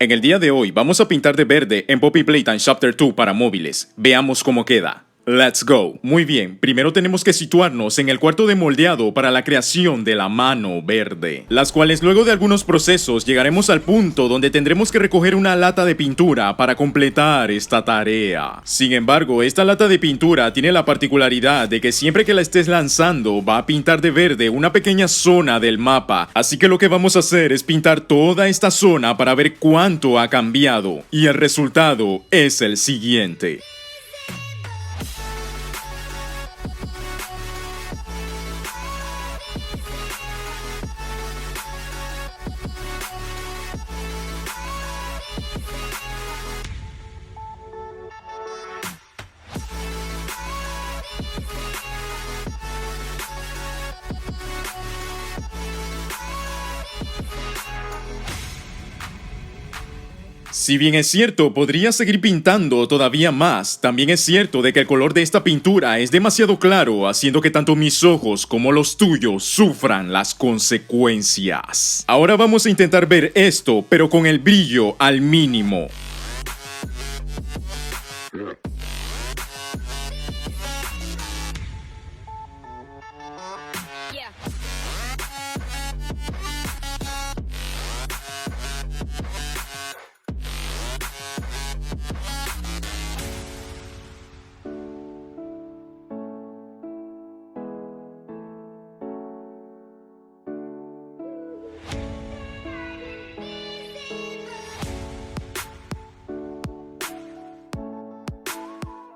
En el día de hoy vamos a pintar de verde en Poppy Playtime Chapter 2 para móviles. Veamos cómo queda. Let's go. Muy bien, primero tenemos que situarnos en el cuarto de moldeado para la creación de la mano verde, las cuales luego de algunos procesos llegaremos al punto donde tendremos que recoger una lata de pintura para completar esta tarea. Sin embargo, esta lata de pintura tiene la particularidad de que siempre que la estés lanzando va a pintar de verde una pequeña zona del mapa, así que lo que vamos a hacer es pintar toda esta zona para ver cuánto ha cambiado, y el resultado es el siguiente. Si bien es cierto, podría seguir pintando todavía más, también es cierto de que el color de esta pintura es demasiado claro, haciendo que tanto mis ojos como los tuyos sufran las consecuencias. Ahora vamos a intentar ver esto, pero con el brillo al mínimo.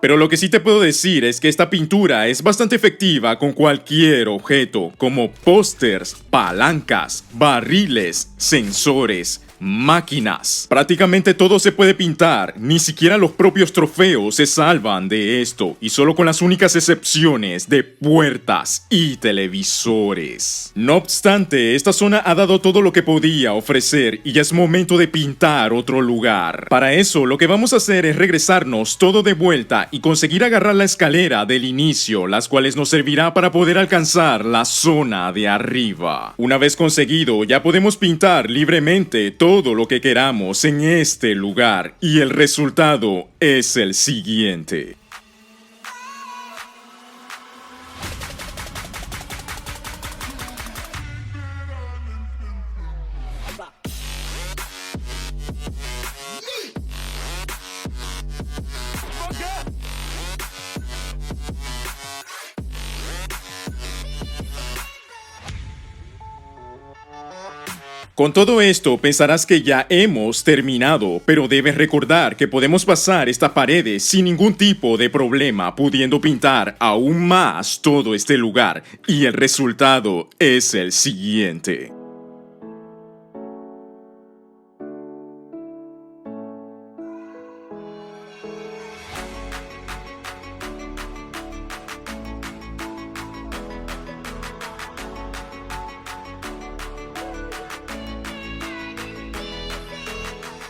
Pero lo que sí te puedo decir es que esta pintura es bastante efectiva con cualquier objeto, como pósters, palancas, barriles, sensores, máquinas. Prácticamente todo se puede pintar, ni siquiera los propios trofeos se salvan de esto, y solo con las únicas excepciones de puertas y televisores. No obstante, esta zona ha dado todo lo que podía ofrecer y ya es momento de pintar otro lugar. Para eso, lo que vamos a hacer es regresarnos todo de vuelta y conseguir agarrar la escalera del inicio, las cuales nos servirá para poder alcanzar la zona de arriba. Una vez conseguido, ya podemos pintar libremente todo lo que queramos en este lugar, y el resultado es el siguiente. Con todo esto pensarás que ya hemos terminado, pero debes recordar que podemos pasar estas paredes sin ningún tipo de problema, pudiendo pintar aún más todo este lugar, y el resultado es el siguiente.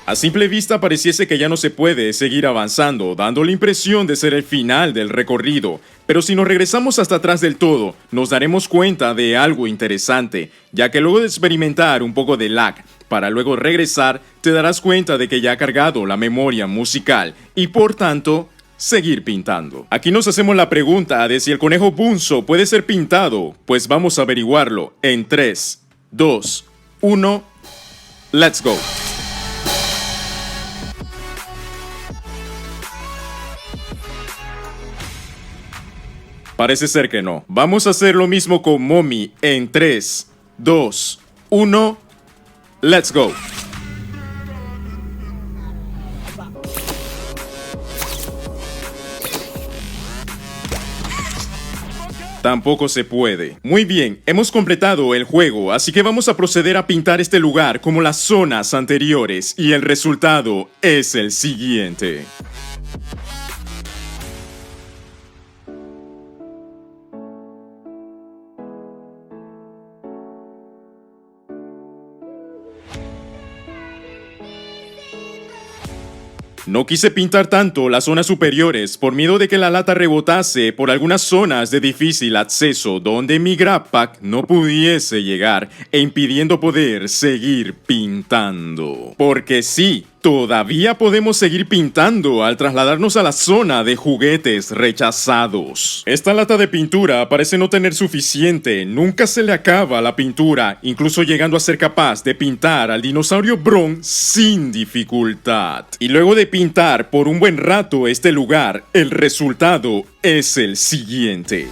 A simple vista pareciese que ya no se puede seguir avanzando, dando la impresión de ser el final del recorrido. Pero si nos regresamos hasta atrás del todo, nos daremos cuenta de algo interesante, ya que luego de experimentar un poco de lag, para luego regresar, te darás cuenta de que ya ha cargado la memoria musical y por tanto, seguir pintando. Aquí nos hacemos la pregunta de si el conejo Bunzo puede ser pintado, pues vamos a averiguarlo en 3, 2, 1, let's go. Parece ser que no. Vamos a hacer lo mismo con Momi en 3, 2, 1, let's go. Tampoco se puede. Muy bien, hemos completado el juego, así que vamos a proceder a pintar este lugar como las zonas anteriores, y el resultado es el siguiente. No quise pintar tanto las zonas superiores por miedo de que la lata rebotase por algunas zonas de difícil acceso donde mi grabpack no pudiese llegar e impidiendo poder seguir pintando. Porque sí, todavía podemos seguir pintando al trasladarnos a la zona de juguetes rechazados. Esta lata de pintura parece no tener suficiente, nunca se le acaba la pintura, incluso llegando a ser capaz de pintar al dinosaurio Bron sin dificultad. Y luego de pintar por un buen rato este lugar, el resultado es el siguiente.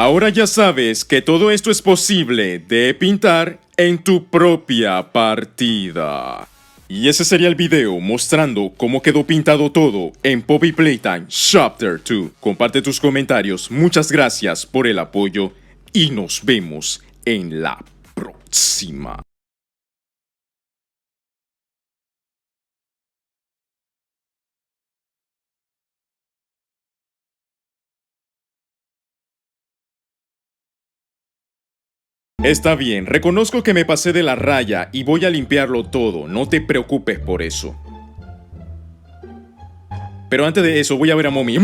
Ahora ya sabes que todo esto es posible de pintar en tu propia partida. Y ese sería el video mostrando cómo quedó pintado todo en Poppy Playtime Chapter 2. Comparte tus comentarios, muchas gracias por el apoyo y nos vemos en la próxima. Está bien, reconozco que me pasé de la raya y voy a limpiarlo todo, no te preocupes por eso. Pero antes de eso voy a ver a Mommy.